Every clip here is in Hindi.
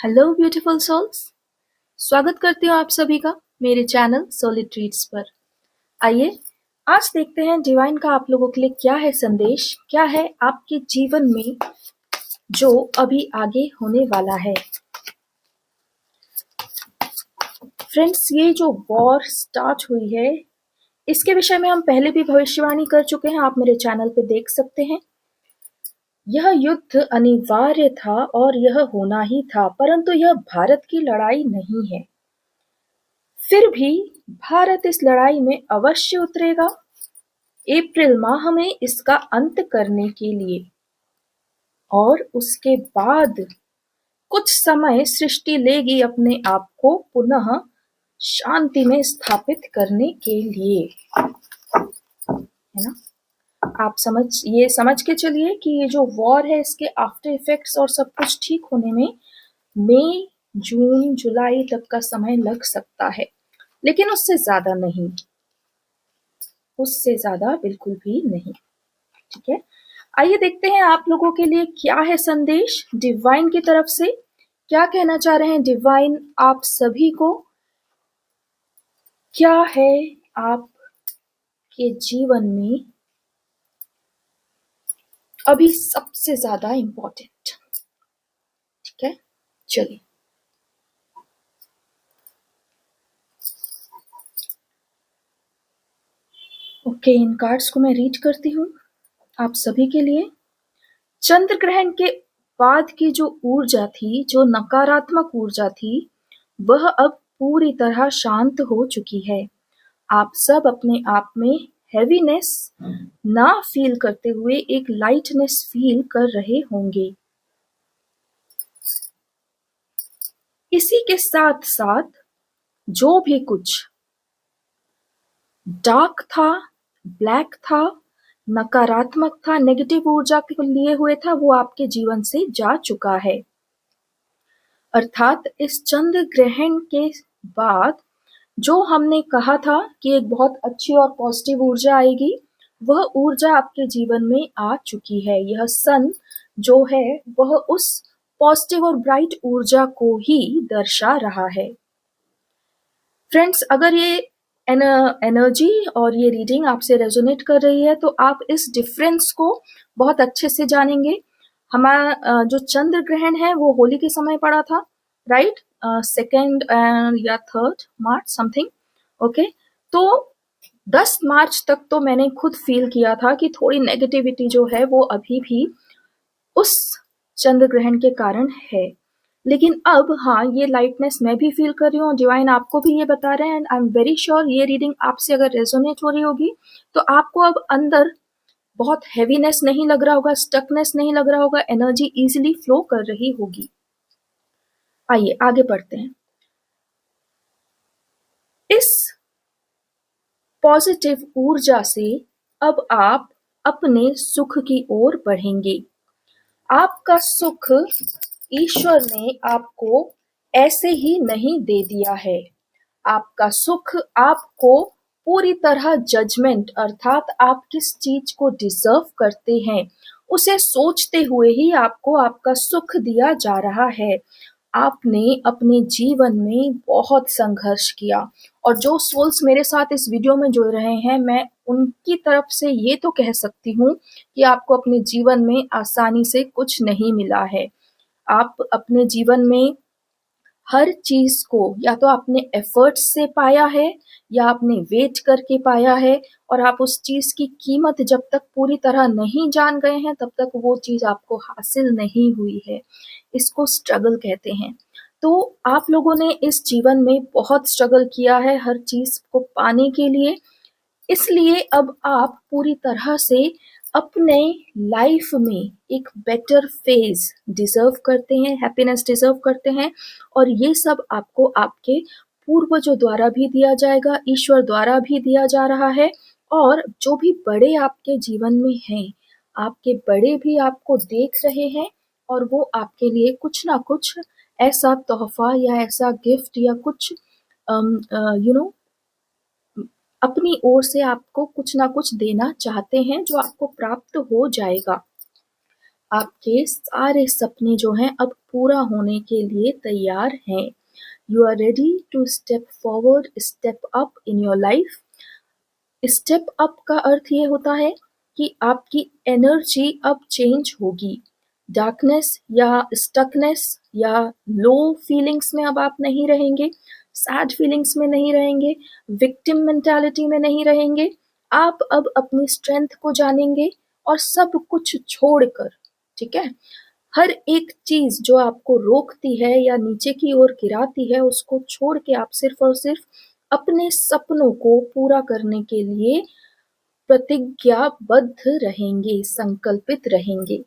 Hello beautiful souls. स्वागत करती हूँ आप सभी का मेरे चैनल सोलिड ट्रीट्स पर। आइए आज देखते हैं डिवाइन का आप लोगों के लिए क्या है संदेश, क्या है आपके जीवन में जो अभी आगे होने वाला है। फ्रेंड्स, ये जो वॉर स्टार्ट हुई है इसके विषय में हम पहले भी भविष्यवाणी कर चुके हैं, आप मेरे चैनल पे देख सकते हैं। यह युद्ध अनिवार्य था और यह होना ही था, परंतु यह भारत की लड़ाई नहीं है। फिर भी भारत इस लड़ाई में अवश्य उतरेगा अप्रैल माह में इसका अंत करने के लिए, और उसके बाद कुछ समय सृष्टि लेगी अपने आप को पुनः शांति में स्थापित करने के लिए, है ना। आप समझ के चलिए कि ये जो वॉर है इसके आफ्टर इफेक्ट्स और सब कुछ ठीक होने में मई, जून, जुलाई तक का समय लग सकता है, लेकिन उससे ज्यादा नहीं, उससे ज्यादा बिल्कुल भी नहीं। ठीक है, आइए देखते हैं आप लोगों के लिए क्या है संदेश डिवाइन की तरफ से। क्या कहना चाह रहे हैं डिवाइन आप सभी को, क्या है आपके जीवन में अभी सबसे ज्यादा इंपॉर्टेंट। ठीक है, चलिए ओके, इन कार्ड्स को मैं रीड करती हूँ आप सभी के लिए। चंद्र ग्रहण के बाद की जो ऊर्जा थी, जो नकारात्मक ऊर्जा थी, वह अब पूरी तरह शांत हो चुकी है। आप सब अपने आप में हैवीनेस ना फील करते हुए एक लाइटनेस फील कर रहे होंगे। इसी के साथ साथ जो भी कुछ डार्क था, ब्लैक था, नकारात्मक था, नेगेटिव ऊर्जा के लिए हुए था, वो आपके जीवन से जा चुका है। अर्थात इस चंद्र ग्रहण के बाद जो हमने कहा था कि एक बहुत अच्छी और पॉजिटिव ऊर्जा आएगी, वह ऊर्जा आपके जीवन में आ चुकी है। यह सन जो है वह उस पॉजिटिव और ब्राइट ऊर्जा को ही दर्शा रहा है। फ्रेंड्स, अगर ये एनर्जी और ये रीडिंग आपसे रेजोनेट कर रही है तो आप इस डिफरेंस को बहुत अच्छे से जानेंगे। हमारा जो चंद्र ग्रहण है वो होली के समय पड़ा था, राइट, 2 या 3 मार्च समथिंग। ओके, तो 10 मार्च तक तो मैंने खुद फील किया था कि थोड़ी नेगेटिविटी जो है वो अभी भी उस चंद्र ग्रहण के कारण है, लेकिन अब हाँ, ये लाइटनेस मैं भी फील कर रही हूँ, डिवाइन आपको भी ये बता रहे हैं। And I am very sure ये रीडिंग आपसे अगर रेजोनेट हो रही होगी तो आपको अब अंदर बहुत हैवीनेस नहीं लग रहा होगा, स्टकनेस नहीं लग रहा होगा, एनर्जी इजीली फ्लो कर रही होगी। आइए आगे बढ़ते हैं। इस पॉजिटिव ऊर्जा से अब आप अपने सुख की ओर बढ़ेंगे। आपका सुख ईश्वर ने आपको ऐसे ही नहीं दे दिया है। आपका सुख आपको पूरी तरह जजमेंट, अर्थात आप किस चीज को डिजर्व करते हैं उसे सोचते हुए ही आपको आपका सुख दिया जा रहा है। आपने अपने जीवन में बहुत संघर्ष किया, और जो सोल्स मेरे साथ इस वीडियो में जुड़ रहे हैं, मैं उनकी तरफ से ये तो कह सकती हूँ कि आपको अपने जीवन में आसानी से कुछ नहीं मिला है। आप अपने जीवन में हर चीज को या तो आपने एफर्ट्स से पाया है या आपने वेट करके पाया है, और आप उस चीज की कीमत जब तक पूरी तरह नहीं जान गए हैं तब तक वो चीज आपको हासिल नहीं हुई है। इसको स्ट्रगल कहते हैं। तो आप लोगों ने इस जीवन में बहुत स्ट्रगल किया है हर चीज को पाने के लिए, इसलिए अब आप पूरी तरह से अपने लाइफ में एक बेटर फेज डिजर्व करते हैं, हैप्पीनेस डिजर्व करते हैं, और ये सब आपको आपके पूर्वजों द्वारा भी दिया जाएगा, ईश्वर द्वारा भी दिया जा रहा है। और जो भी बड़े आपके जीवन में हैं, आपके बड़े भी आपको देख रहे हैं, और वो आपके लिए कुछ ना कुछ ऐसा तोहफा या ऐसा गिफ्ट या कुछ यू नो अपनी ओर से आपको कुछ ना कुछ देना चाहते हैं जो आपको प्राप्त हो जाएगा। आपके सारे सपने जो हैं अब पूरा होने के लिए तैयार हैं। You are ready to step forward, step up in your life. Step up का अर्थ ये होता है कि आपकी एनर्जी अब चेंज होगी। डार्कनेस या स्टकनेस या लो फीलिंग्स में अब आप नहीं रहेंगे, सैड फीलिंग्स में नहीं रहेंगे, विक्टिम मेंटालिटी में नहीं रहेंगे। आप अब अपनी स्ट्रेंथ को जानेंगे और सब कुछ छोड़कर, ठीक है, हर एक चीज जो आपको रोकती है या नीचे की ओर गिराती है उसको छोड़ के आप सिर्फ और सिर्फ अपने सपनों को पूरा करने के लिए प्रतिज्ञाबद्ध रहेंगे, संकल्पित रहेंगे।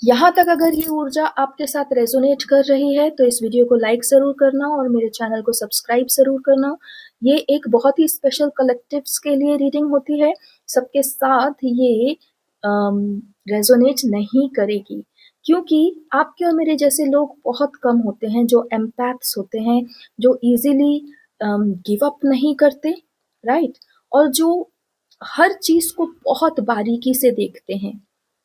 यहाँ तक अगर ये ऊर्जा आपके साथ रेजोनेट कर रही है तो इस वीडियो को लाइक ज़रूर करना और मेरे चैनल को सब्सक्राइब ज़रूर करना। ये एक बहुत ही स्पेशल कलेक्टिव्स के लिए रीडिंग होती है, सबके साथ ये रेजोनेट नहीं करेगी क्योंकि आपके और मेरे जैसे लोग बहुत कम होते हैं जो एम्पैथ्स होते हैं, जो इजीली गिव अप नहीं करते, राइट, और जो हर चीज़ को बहुत बारीकी से देखते हैं।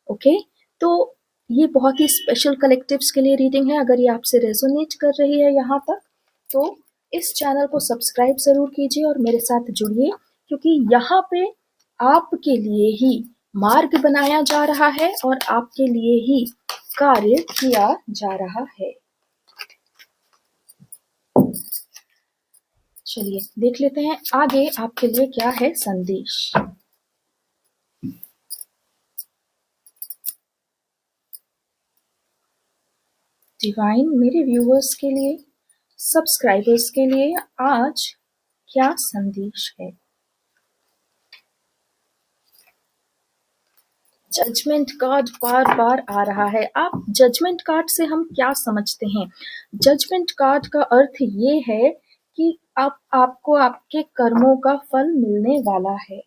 ओके, तो ये बहुत ही स्पेशल कलेक्टिव्स के लिए रीडिंग है। अगर ये आपसे रेजोनेट कर रही है यहाँ तक तो इस चैनल को सब्सक्राइब ज़रूर कीजिए और मेरे साथ जुड़िए क्योंकि यहाँ पे आपके लिए ही मार्ग बनाया जा रहा है और आपके लिए ही कार्य किया जा रहा है। चलिए देख लेते हैं आगे आपके लिए क्या है संदेश। डिवाइन मेरे व्यूअर्स के लिए, सब्सक्राइबर्स के लिए आज क्या संदेश है। जजमेंट कार्ड बार बार आ रहा है। आप जजमेंट कार्ड से हम क्या समझते हैं? जजमेंट कार्ड का अर्थ ये है कि आपको आपके कर्मों का फल मिलने वाला है,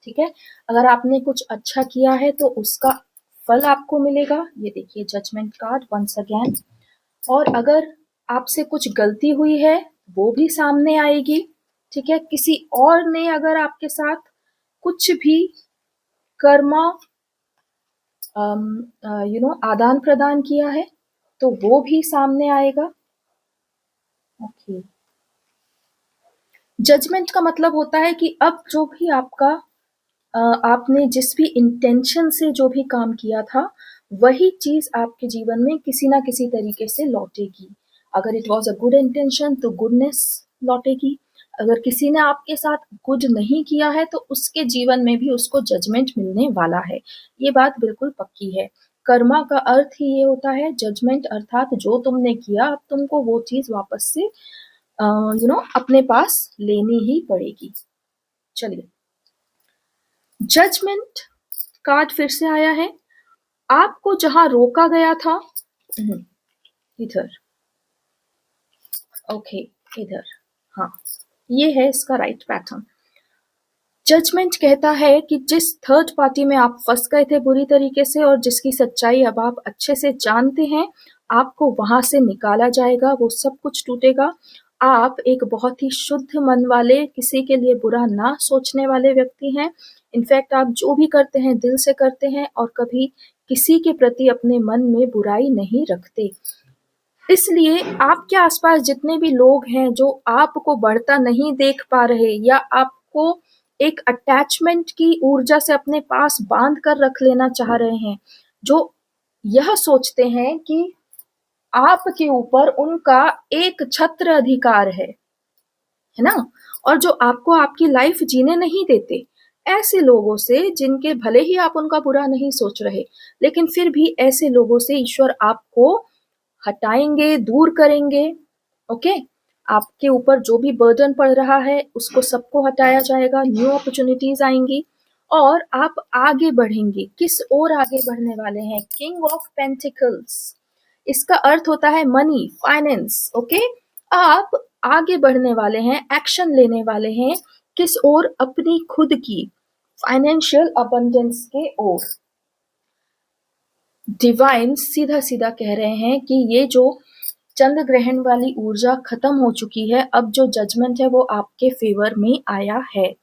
ठीक है। अगर आपने कुछ अच्छा किया है तो उसका फल आपको मिलेगा। ये देखिए जजमेंट कार्ड वंस अगेन। और अगर आपसे कुछ गलती हुई है वो भी सामने आएगी, ठीक है। किसी और ने अगर आपके साथ कुछ भी कर्मा आदान प्रदान किया है तो वो भी सामने आएगा। ओके, जजमेंट का मतलब होता है कि अब जो भी आपने जिस भी इंटेंशन से जो भी काम किया था वही चीज आपके जीवन में किसी ना किसी तरीके से लौटेगी। अगर it was a good intention तो गुडनेस लौटेगी। अगर किसी ने आपके साथ गुड नहीं किया है तो उसके जीवन में भी उसको जजमेंट मिलने वाला है। ये बात बिल्कुल पक्की है। कर्मा का अर्थ ही ये होता है, जजमेंट अर्थात जो तुमने किया अब तुमको वो चीज वापस से अपने पास लेनी ही पड़ेगी। चलिए, जजमेंट कार्ड फिर से आया है। आपको जहां रोका गया था, इधर, ओके, इधर, हाँ, ये है इसका राइट पैटर्न। जजमेंट कहता है कि जिस थर्ड पार्टी में आप फंस गए थे बुरी तरीके से और जिसकी सच्चाई अब आप अच्छे से जानते हैं, आपको वहां से निकाला जाएगा, वो सब कुछ टूटेगा। आप एक बहुत ही शुद्ध मन वाले, किसी के लिए बुरा ना सोचने वाले व्यक्ति हैं। इनफैक्ट आप जो भी करते हैं दिल से करते हैं और कभी किसी के प्रति अपने मन में बुराई नहीं रखते। इसलिए आपके आसपास जितने भी लोग हैं जो आपको बढ़ता नहीं देख पा रहे या आपको एक अटैचमेंट की ऊर्जा से अपने पास बांध कर रख लेना चाह रहे हैं, जो यह सोचते हैं कि आपके ऊपर उनका एक छत्र अधिकार है ना, और जो आपको आपकी लाइफ जीने नहीं देते, ऐसे लोगों से, जिनके भले ही आप उनका बुरा नहीं सोच रहे लेकिन फिर भी ऐसे लोगों से ईश्वर आपको हटाएंगे, दूर करेंगे। ओके, आपके ऊपर जो भी बर्डन पड़ रहा है उसको सबको हटाया जाएगा, न्यू अपॉर्चुनिटीज आएंगी और आप आगे बढ़ेंगे। किस ओर आगे बढ़ने वाले हैं? किंग ऑफ पेंटिकल्स, इसका अर्थ होता है मनी, फाइनेंस। ओके, आप आगे बढ़ने वाले हैं, एक्शन लेने वाले हैं। किस ओर? अपनी खुद की फाइनेंशियल अबंडेंस के ओर। डिवाइन सीधा सीधा कह रहे हैं कि ये जो चंद्र ग्रहण वाली ऊर्जा खत्म हो चुकी है, अब जो जजमेंट है वो आपके फेवर में आया है।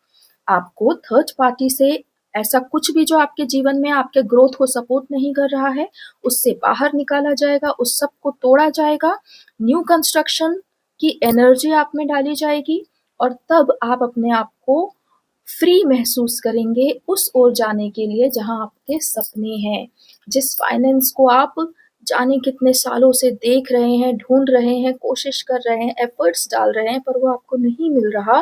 आपको थर्ड पार्टी से ऐसा कुछ भी जो आपके जीवन में आपके ग्रोथ को सपोर्ट नहीं कर रहा है, उससे बाहर निकाला जाएगा, उस सब को तोड़ा जाएगा, न्यू कंस्ट्रक्शन की एनर्जी आप में डाली जाएगी और तब आप अपने आप को फ्री महसूस करेंगे उस ओर जाने के लिए जहां आपके सपने हैं। जिस फाइनेंस को आप जाने कितने सालों से देख रहे हैं, ढूंढ रहे हैं, कोशिश कर रहे हैं, एफर्ट्स डाल रहे हैं, पर वो आपको नहीं मिल रहा,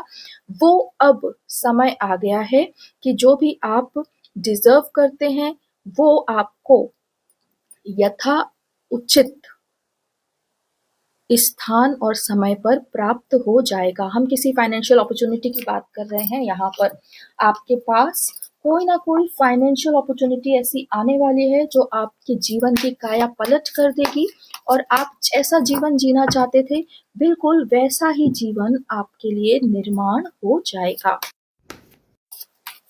वो अब समय आ गया है कि जो भी आप डिजर्व करते हैं वो आपको यथा उचित स्थान और समय पर प्राप्त हो जाएगा। हम किसी फाइनेंशियल अपॉर्चुनिटी की बात कर रहे हैं यहाँ पर। आपके पास कोई ना कोई फाइनेंशियल अपॉर्चुनिटी ऐसी आने वाली है जो आपके जीवन की काया पलट कर देगी और आप जैसा जीवन जीना चाहते थे बिल्कुल वैसा ही जीवन आपके लिए निर्माण हो जाएगा।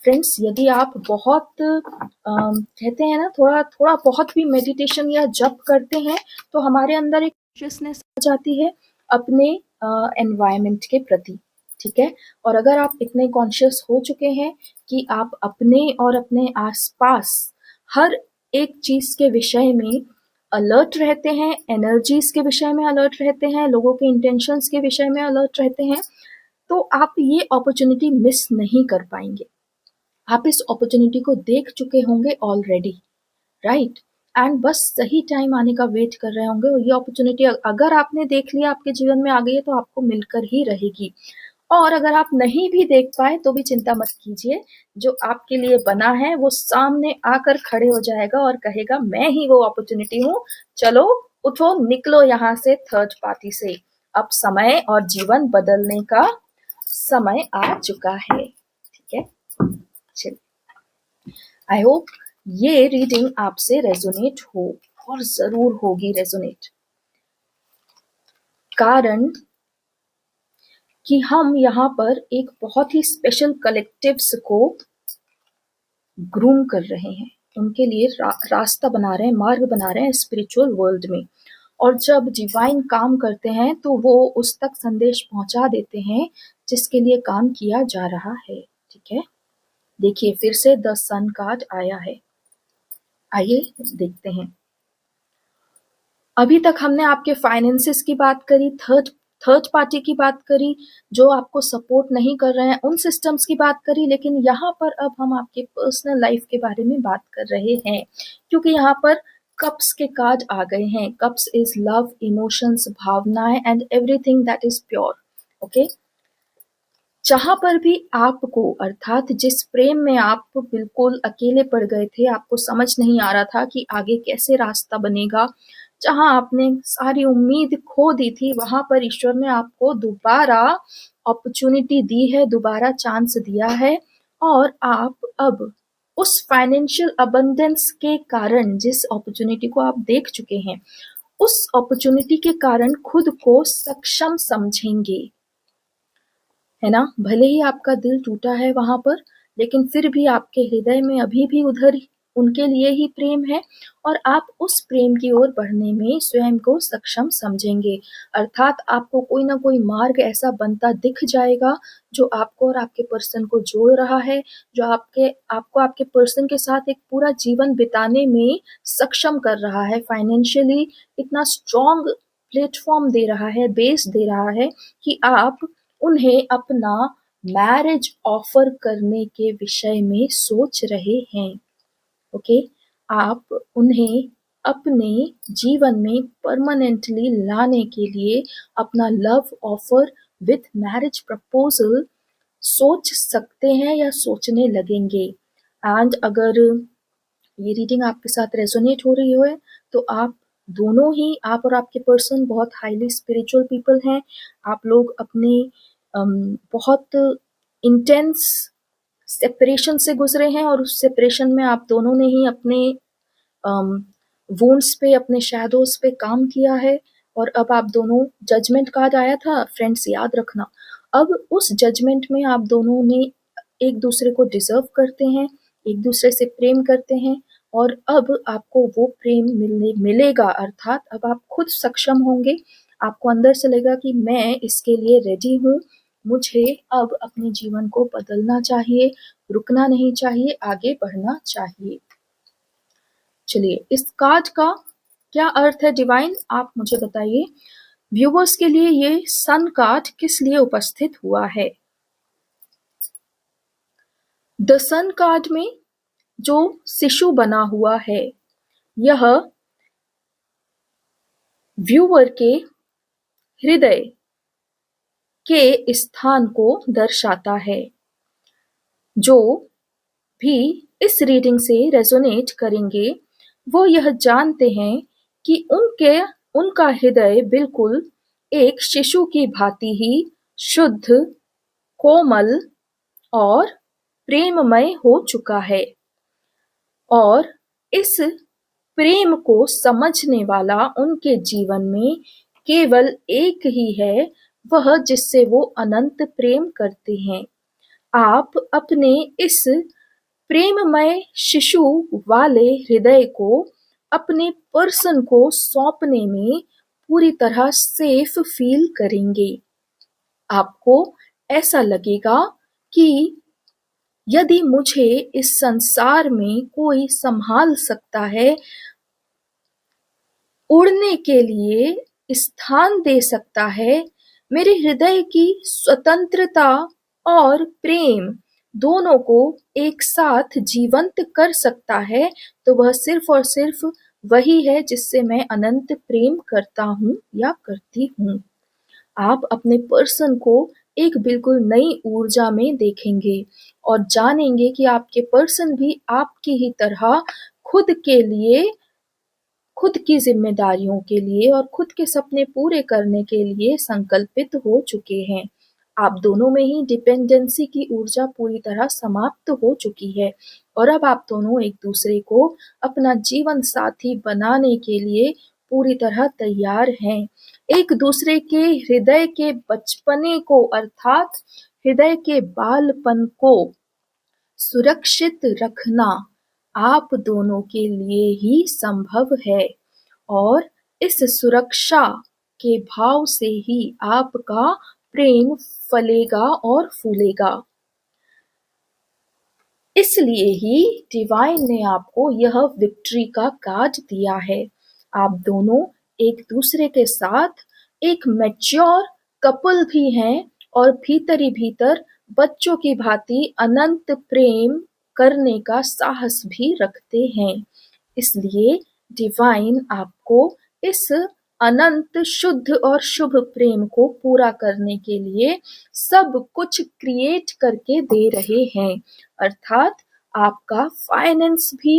फ्रेंड्स, यदि आप बहुत कहते हैं ना थोड़ा थोड़ा बहुत भी मेडिटेशन या जप करते हैं तो हमारे अंदर एक कॉन्शियसनेस आ जाती है अपने एनवायरनमेंट के प्रति, ठीक है। और अगर आप इतने कॉन्शियस हो चुके हैं कि आप अपने और अपने आसपास हर एक चीज के विषय में अलर्ट रहते हैं, एनर्जीज के विषय में अलर्ट रहते हैं, लोगों के इंटेंशंस के विषय में अलर्ट रहते हैं, तो आप ये अपॉर्चुनिटी मिस नहीं कर पाएंगे। आप इस अपॉर्चुनिटी को देख चुके होंगे ऑलरेडी, राइट, एंड बस सही टाइम आने का वेट कर रहे होंगे। और ये अपॉर्चुनिटी अगर आपने देख लिया, आपके जीवन में आ गई है, तो आपको मिलकर ही रहेगी। और अगर आप नहीं भी देख पाए तो भी चिंता मत कीजिए, जो आपके लिए बना है वो सामने आकर खड़े हो जाएगा और कहेगा मैं ही वो अपॉर्चुनिटी हूँ, चलो उठो निकलो यहाँ से थर्ड पार्टी से, अब समय और जीवन बदलने का समय आ चुका है, ठीक है। आई होप ये रीडिंग आपसे रेजोनेट हो, और जरूर होगी रेजोनेट, कारण कि हम यहाँ पर एक बहुत ही स्पेशल कलेक्टिव्स को ग्रूम कर रहे हैं, उनके लिए रास्ता बना रहे हैं, मार्ग बना रहे हैं स्पिरिचुअल वर्ल्ड में। और जब डिवाइन काम करते हैं तो वो उस तक संदेश पहुंचा देते हैं जिसके लिए काम किया जा रहा है, ठीक है। देखिए फिर से द सन कार्ड आया है, आइए देखते हैं। अभी तक हमने आपके फाइनेंसेस की बात करी, थर्ड पार्टी की बात करी जो आपको सपोर्ट नहीं कर रहे हैं, उन सिस्टम्स की बात करी, लेकिन यहाँ पर अब हम आपके पर्सनल लाइफ के बारे में बात कर रहे हैं, क्योंकि यहाँ पर कप्स के कार्ड आ गए हैं। कप्स इज लव, इमोशंस, भावनाएं and everything that is pure, okay. जहां पर भी आपको, अर्थात जिस प्रेम में आप बिल्कुल अकेले पड़ गए थे, आपको समझ नहीं आ रहा था कि आगे कैसे रास्ता बनेगा, जहां आपने सारी उम्मीद खो दी थी, वहां पर ईश्वर ने आपको दोबारा अपॉर्चुनिटी दी है, दोबारा चांस दिया है। और आप अब उस फाइनेंशियल अबंडेंस के कारण, जिस अपॉर्चुनिटी को आप देख चुके हैं, उस अपॉर्चुनिटी के कारण खुद को सक्षम समझेंगे, है ना। भले ही आपका दिल टूटा है वहां पर, लेकिन फिर भी आपके हृदय में अभी भी उधर उनके लिए ही प्रेम है, और आप उस प्रेम की ओर बढ़ने में स्वयं को सक्षम समझेंगे। अर्थात आपको कोई ना कोई मार्ग ऐसा बनता दिख जाएगा जो आपको और आपके पर्सन को जोड़ रहा है, जो आपको आपके पर्सन के साथ एक पूरा जीवन बिताने में सक्षम कर रहा है, फाइनेंशियली इतना स्ट्रॉन्ग प्लेटफॉर्म दे रहा है, बेस दे रहा है कि आप उन्हें अपना मैरिज ऑफर करने के विषय में सोच रहे हैं, ओके। आप उन्हें अपने जीवन में परमानेंटली लाने के लिए अपना love offer with marriage proposal सोच सकते हैं या सोचने लगेंगे। एंड अगर ये रीडिंग आपके साथ रेजोनेट हो रही हो तो आप दोनों ही, आप और आपके पर्सन बहुत हाईली स्पिरिचुअल पीपल हैं। आप लोग अपने बहुत इंटेंस सेपरेशन से गुजरे हैं, और उस सेपरेशन में आप दोनों ने ही अपने वुंड्स पे, अपने शैडोज पे काम किया है। और अब आप दोनों, जजमेंट कार्ड आया था फ्रेंड्स, याद रखना, अब उस जजमेंट में आप दोनों ने एक दूसरे को डिजर्व करते हैं, एक दूसरे से प्रेम करते हैं, और अब आपको वो प्रेम मिलेगा। अर्थात अब आप खुद सक्षम होंगे, आपको अंदर से लगेगा कि मैं इसके लिए रेडी हूँ, मुझे अब अपने जीवन को बदलना चाहिए, रुकना नहीं चाहिए, आगे बढ़ना चाहिए। चलिए, इस कार्ड का क्या अर्थ है डिवाइन, आप मुझे बताइए। व्यूवर्स के लिए ये सन कार्ड किस लिए उपस्थित हुआ है? द सन कार्ड में जो शिशु बना हुआ है, यह व्यूवर के हृदय के स्थान को दर्शाता है। जो भी इस रीडिंग से रेजोनेट करेंगे, वो यह जानते हैं कि उनका हृदय बिल्कुल एक शिशु की भांति ही शुद्ध, कोमल और प्रेममय हो चुका है, और इस प्रेम को समझने वाला उनके जीवन में केवल एक ही है, वह जिससे वो अनंत प्रेम करते हैं। आप अपने इस प्रेममय शिशु वाले हृदय को अपने पर्सन को सौंपने में पूरी तरह सेफ फील करेंगे। आपको ऐसा लगेगा कि यदि मुझे इस संसार में कोई संभाल सकता है, उड़ने के लिए स्थान दे सकता है, मेरे हृदय की स्वतंत्रता और प्रेम दोनों को एक साथ जीवंत कर सकता है, तो वह सिर्फ और सिर्फ वही है जिससे मैं अनंत प्रेम करता हूँ या करती हूँ। आप अपने पर्सन को एक बिल्कुल नई ऊर्जा में देखेंगे और जानेंगे कि आपके पर्सन भी आपकी ही तरह खुद के लिए, खुद की जिम्मेदारियों के लिए और खुद के सपने पूरे करने के लिए संकल्पित हो चुके हैं। आप दोनों में ही डिपेंडेंसी की ऊर्जा पूरी तरह समाप्त हो चुकी है, और अब आप दोनों एक दूसरे को अपना जीवन साथी बनाने के लिए पूरी तरह तैयार हैं। एक दूसरे के हृदय के बचपने को, अर्थात हृदय के बालपन को सुरक्षित रखना आप दोनों के लिए ही संभव है, और इस सुरक्षा के भाव से ही आपका प्रेम फलेगा और फूलेगा। इसलिए ही डिवाइन ने आपको यह विक्ट्री का कार्ड दिया है। आप दोनों एक दूसरे के साथ एक मैच्योर कपल भी हैं, और भीतर ही भीतर बच्चों की भांति अनंत प्रेम करने का साहस भी रखते हैं। इसलिए डिवाइन आपको इस अनंत शुद्ध और शुभ प्रेम को पूरा करने के लिए सब कुछ क्रिएट करके दे रहे हैं, अर्थात आपका फाइनेंस भी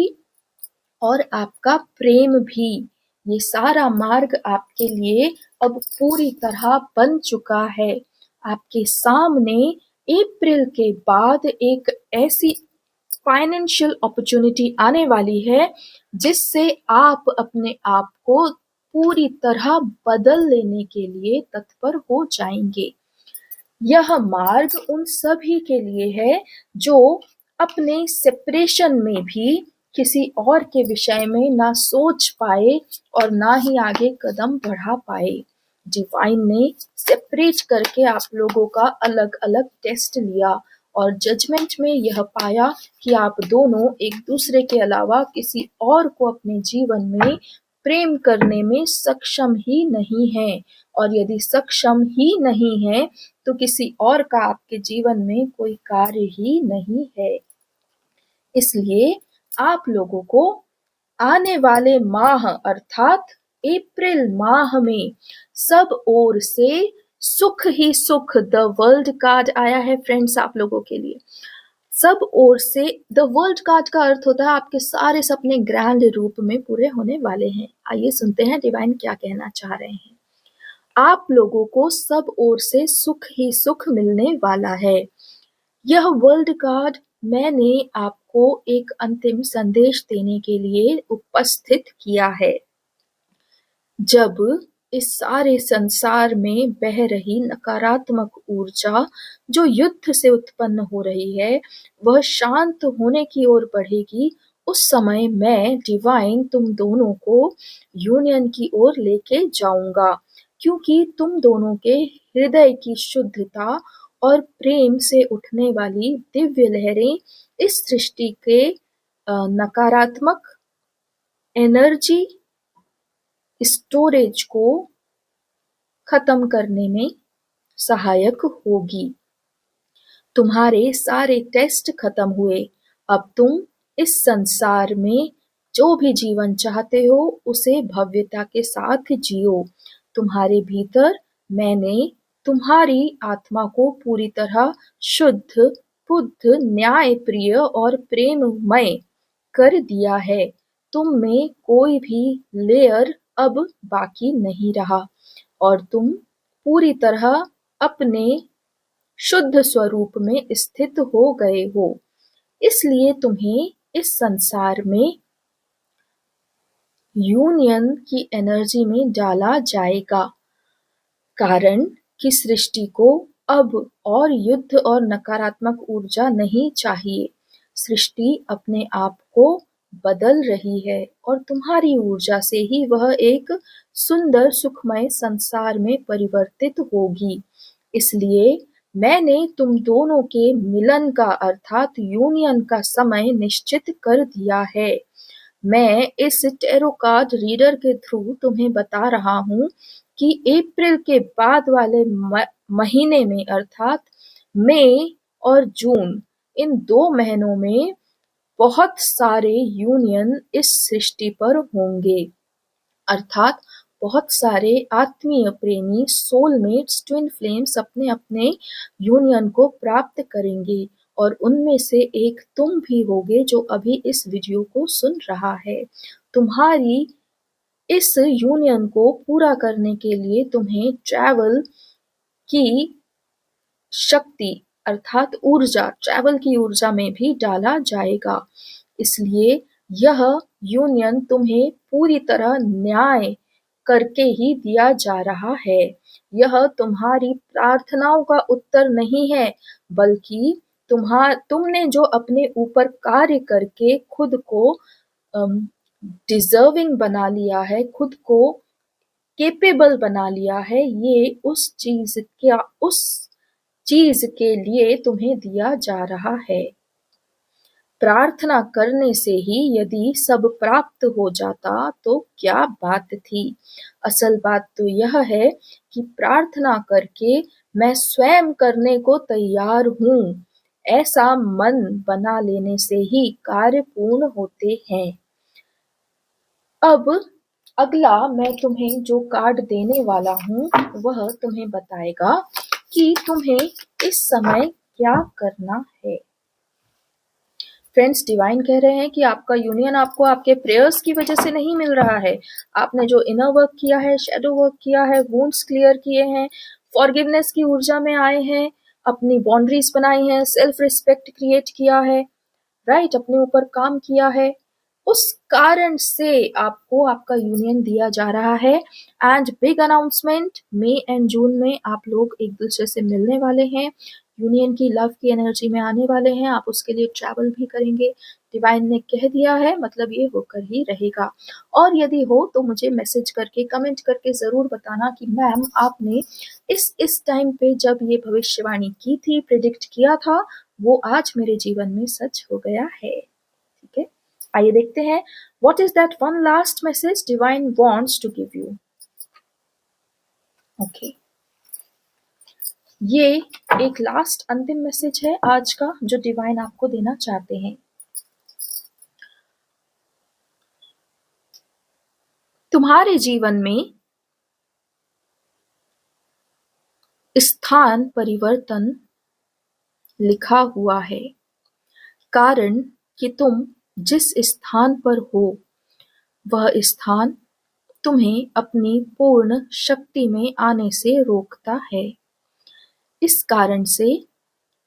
और आपका प्रेम भी। ये सारा मार्ग आपके लिए अब पूरी तरह बन चुका है। आपके सामने अप्रैल के बाद एक ऐसी फाइनेंशियल अपॉर्चुनिटी आने वाली है जिससे आप अपने आप को पूरी तरह बदल लेने के लिए तत्पर हो जाएंगे। यह मार्ग उन सभी के लिए है जो अपने सेपरेशन में भी किसी और के विषय में ना सोच पाए और ना ही आगे कदम बढ़ा पाए। डिवाइन ने सेपरेट करके आप लोगों का अलग अलग टेस्ट लिया और जजमेंट में यह पाया कि आप दोनों एक दूसरे के अलावा किसी और को अपने जीवन में प्रेम करने में सक्षम ही नहीं हैं, और यदि सक्षम ही नहीं है तो किसी और का आपके जीवन में कोई कार्य ही नहीं है। इसलिए आप लोगों को आने वाले माह अर्थात अप्रैल माह में सब ओर से सुख ही सुख, द वर्ल्ड कार्ड आया है फ्रेंड्स आप लोगों के लिए। सब ओर से द वर्ल्ड कार्ड का अर्थ होता है आपके सारे सपने ग्रैंड रूप में पूरे होने वाले हैं। आइए सुनते हैं डिवाइन क्या कहना चाह रहे हैं। आप लोगों को सब ओर से सुख ही सुख मिलने वाला है। यह वर्ल्ड कार्ड मैंने आपको एक अंतिम संदेश देने के लिए उपस्थित किया है। जब इस सारे संसार में बह रही नकारात्मक ऊर्जा जो युद्ध से उत्पन्न हो रही है वह शांत होने की ओर बढ़ेगी, उस समय मैं डिवाइन तुम दोनों को यूनियन की ओर लेके जाऊंगा, क्योंकि तुम दोनों के हृदय की शुद्धता और प्रेम से उठने वाली दिव्य लहरें इस सृष्टि के नकारात्मक एनर्जी स्टोरेज को खत्म करने में सहायक होगी। तुम्हारे सारे टेस्ट खत्म हुए। अब तुम इस संसार में जो भी जीवन चाहते हो उसे भव्यता के साथ जियो। तुम्हारे भीतर मैंने तुम्हारी आत्मा को पूरी तरह शुद्ध, बुद्ध, न्यायप्रिय और प्रेममय कर दिया है। तुम में कोई भी लेयर अब बाकी नहीं रहा और तुम पूरी तरह अपने शुद्ध स्वरूप में स्थित हो गए हो। इसलिए तुम्हें इस संसार में यूनियन की एनर्जी में डाला जाएगा, कारण कि सृष्टि को अब और युद्ध और नकारात्मक ऊर्जा नहीं चाहिए। सृष्टि अपने आप को बदल रही है और तुम्हारी ऊर्जा से ही वह एक सुंदर सुखमय संसार में परिवर्तित होगी। इसलिए मैंने तुम दोनों के मिलन का अर्थात यूनियन का समय निश्चित कर दिया है। मैं इस टैरो कार्ड रीडर के थ्रू तुम्हें बता रहा हूँ कि अप्रैल के बाद वाले महीने में अर्थात मई और जून, इन 2 महीनों में बहुत सारे यूनियन इस सृष्टि पर होंगे, अर्थात बहुत सारे आत्मीय प्रेमी सोलमेट्स ट्विन फ्लेम्स अपने अपने यूनियन को प्राप्त करेंगे और उनमें से एक तुम भी होगे जो अभी इस वीडियो को सुन रहा है। तुम्हारी इस यूनियन को पूरा करने के लिए तुम्हें ट्रैवल की शक्ति अर्थात ऊर्जा, ट्रैवल की ऊर्जा में भी डाला जाएगा। इसलिए यह यूनियन तुम्हें पूरी तरह न्याय करके ही दिया जा रहा है। यह तुम्हारी प्रार्थनाओं का उत्तर नहीं है, बल्कि तुमने जो अपने ऊपर कार्य करके खुद को डिजर्विंग बना लिया है, खुद को केपेबल बना लिया है, ये उस चीज के लिए तुम्हें दिया जा रहा है। प्रार्थना करने से ही यदि सब प्राप्त हो जाता तो क्या बात थी। असल बात तो यह है कि प्रार्थना करके मैं स्वयं करने को तैयार हूँ, ऐसा मन बना लेने से ही कार्य पूर्ण होते हैं। अब अगला मैं तुम्हें जो कार्ड देने वाला हूँ वह तुम्हें बताएगा कि तुम्हें इस समय क्या करना है। फ्रेंड्स, डिवाइन कह रहे हैं कि आपका यूनियन आपको आपके प्रेयर्स की वजह से नहीं मिल रहा है। आपने जो इनर वर्क किया है, शैडो वर्क किया है, वुंड्स क्लियर किए हैं, फॉरगिवनेस की ऊर्जा में आए हैं, अपनी बाउंड्रीज बनाई हैं, सेल्फ रिस्पेक्ट क्रिएट किया है, राइट, अपने ऊपर काम किया है, उस कारण से आपको आपका यूनियन दिया जा रहा है। And big announcement, May and June में आप लोग एक दूसरे से मिलने वाले हैं, यूनियन की लव की एनर्जी में आने वाले हैं, आप उसके लिए ट्रैवल भी करेंगे। डिवाइन ने कह दिया है, मतलब ये होकर ही रहेगा। और यदि हो तो मुझे मैसेज करके, कमेंट करके जरूर बताना कि मैम आपने इस टाइम पे जब ये भविष्यवाणी की थी, प्रिडिक्ट किया था, वो आज मेरे जीवन में सच हो गया है। ठीक है, आइए देखते हैं what is that one last message divine wants to give you. Okay, ये एक लास्ट अंतिम मैसेज है आज का जो डिवाइन आपको देना चाहते हैं। तुम्हारे जीवन में स्थान परिवर्तन लिखा हुआ है, कारण कि तुम जिस स्थान पर हो वह स्थान तुम्हें अपनी पूर्ण शक्ति में आने से रोकता है। इस कारण से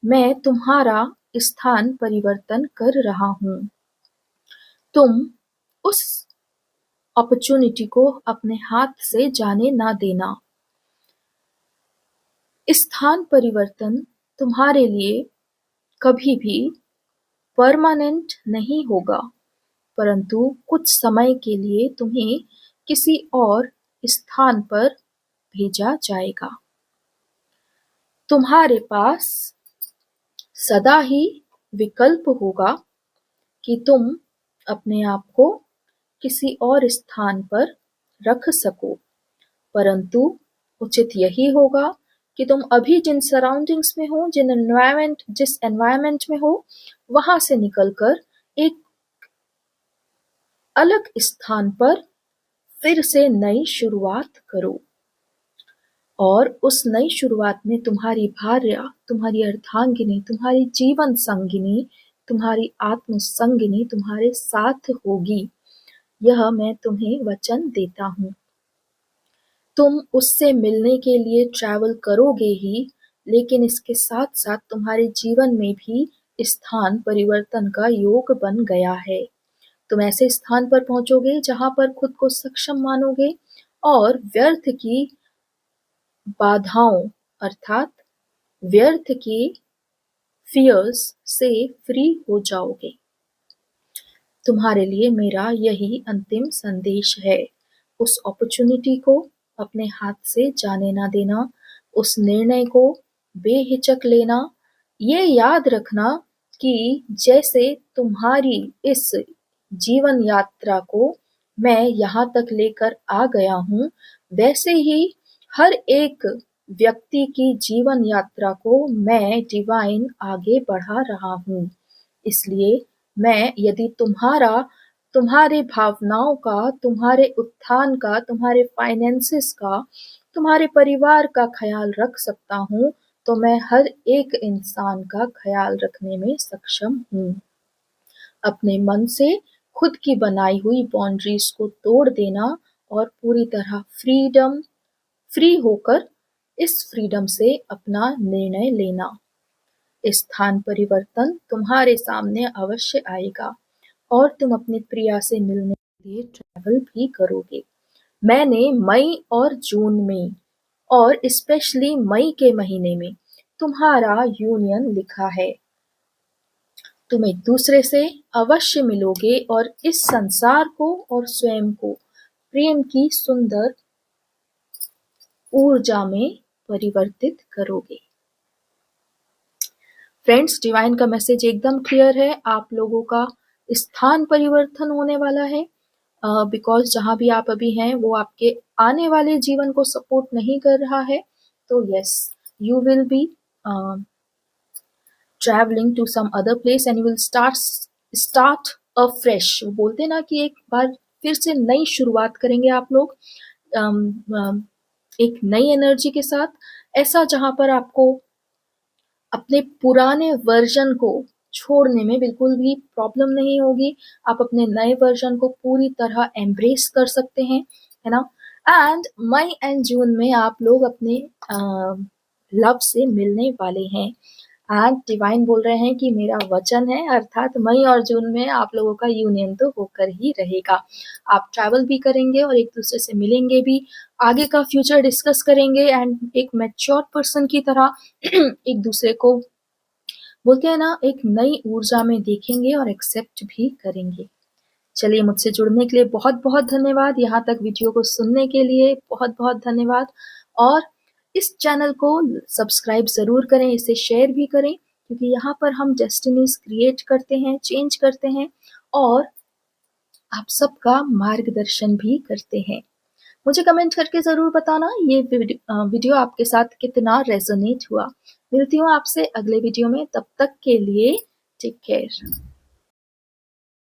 मैं तुम्हारा स्थान परिवर्तन कर रहा हूँ। तुम उस अपॉर्चुनिटी को अपने हाथ से जाने ना देना। स्थान परिवर्तन तुम्हारे लिए कभी भी परमानेंट नहीं होगा, परंतु कुछ समय के लिए तुम्हें किसी और स्थान पर भेजा जाएगा। तुम्हारे पास सदा ही विकल्प होगा कि तुम अपने आप को किसी और स्थान पर रख सको, परंतु उचित यही होगा कि तुम अभी जिन सराउंडिंग्स में हो, जिस एनवायरनमेंट में हो, वहां से निकलकर एक अलग स्थान पर फिर से नई शुरुआत करो। और उस नई शुरुआत में तुम्हारी भार्या, तुम्हारी अर्धांगिनी, तुम्हारी जीवन संगिनी, तुम्हारी आत्म संगिनी तुम्हारे साथ होगी। यह मैं तुम्हें वचन देता हूँ। तुम उससे मिलने के लिए ट्रैवल करोगे ही, लेकिन इसके साथ साथ तुम्हारे जीवन में भी स्थान परिवर्तन का योग बन गया है। तुम ऐसे स्थान पर पहुंचोगे जहां पर खुद को सक्षम मानोगे और व्यर्थ की बाधाओं अर्थात व्यर्थ की फियर्स से फ्री हो जाओगे। तुम्हारे लिए मेरा यही अंतिम संदेश है। उस अपॉर्चुनिटी को अपने हाथ से जाने ना देना, उस निर्णय को बेहिचक लेना। ये याद रखना कि जैसे तुम्हारी इस जीवन यात्रा को मैं यहाँ तक लेकर आ गया हूँ, वैसे ही हर एक व्यक्ति की जीवन यात्रा को मैं डिवाइन आगे बढ़ा रहा हूँ। इसलिए मैं यदि तुम्हारे भावनाओं का, तुम्हारे उत्थान का, तुम्हारे फाइनेंसेस का, तुम्हारे परिवार का ख्याल रख सकता हूँ, तो मैं हर एक इंसान का ख्याल रखने में सक्षम हूँ। अपने मन से खुद की बनाई हुई बाउंड्रीज को तोड़ देना और पूरी तरह फ्री होकर इस फ्रीडम से अपना निर्णय लेना। स्थान परिवर्तन तुम्हारे सामने अवश्य आएगा और तुम अपनी प्रिया से मिलने के लिए ट्रैवल भी करोगे। मैंने मई और जून में और स्पेशली मई के महीने में तुम्हारा यूनियन लिखा है। तुम एक दूसरे से अवश्य मिलोगे और इस संसार को और स्वयं को प्रेम की सुंदर ऊर्जा में परिवर्तित करोगे। फ्रेंड्स, डिवाइन का मैसेज एकदम क्लियर है। आप लोगों का स्थान परिवर्तन होने वाला है, बिकॉज जहां भी आप अभी हैं वो आपके आने वाले जीवन को सपोर्ट नहीं कर रहा है। तो yes, you will be travelling to some other place and you will start a fresh. वो बोलते हैं ना कि एक बार फिर से नई शुरुआत करेंगे आप लोग, एक नई एनर्जी के साथ, ऐसा जहां पर आपको अपने पुराने वर्जन को छोड़ने में बिल्कुल भी प्रॉब्लम नहीं होगी। आप अपने नए वर्जन को पूरी तरह एम्ब्रेस कर सकते हैं, है ना। एंड मई एंड जून में आप लोग अपने लव से मिलने वाले हैं। एंड डिवाइन बोल रहे हैं कि मेरा वचन है, अर्थात मई और जून में आप लोगों का यूनियन तो होकर ही रहेगा। आप ट्रैवल भी करेंगे और एक दूसरे से मिलेंगे भी, आगे का फ्यूचर डिस्कस करेंगे एंड एक मैच्योर पर्सन की तरह एक दूसरे को बोलते हैं ना, एक नई ऊर्जा में देखेंगे और एक्सेप्ट भी करेंगे। चलिए, मुझसे जुड़ने के लिए बहुत बहुत धन्यवाद। यहाँ तक वीडियो को सुनने के लिए बहुत बहुत धन्यवाद। और इस चैनल को सब्सक्राइब ज़रूर करें, इसे शेयर भी करें, क्योंकि यहाँ पर हम डेस्टिनीज क्रिएट करते हैं, चेंज करते हैं और आप सबका मार्गदर्शन भी करते हैं। मुझे कमेंट करके ज़रूर बताना ये वीडियो आपके साथ कितना रेजोनेट हुआ। मिलती हूँ आपसे अगले वीडियो में, तब तक के लिए टेक केयर।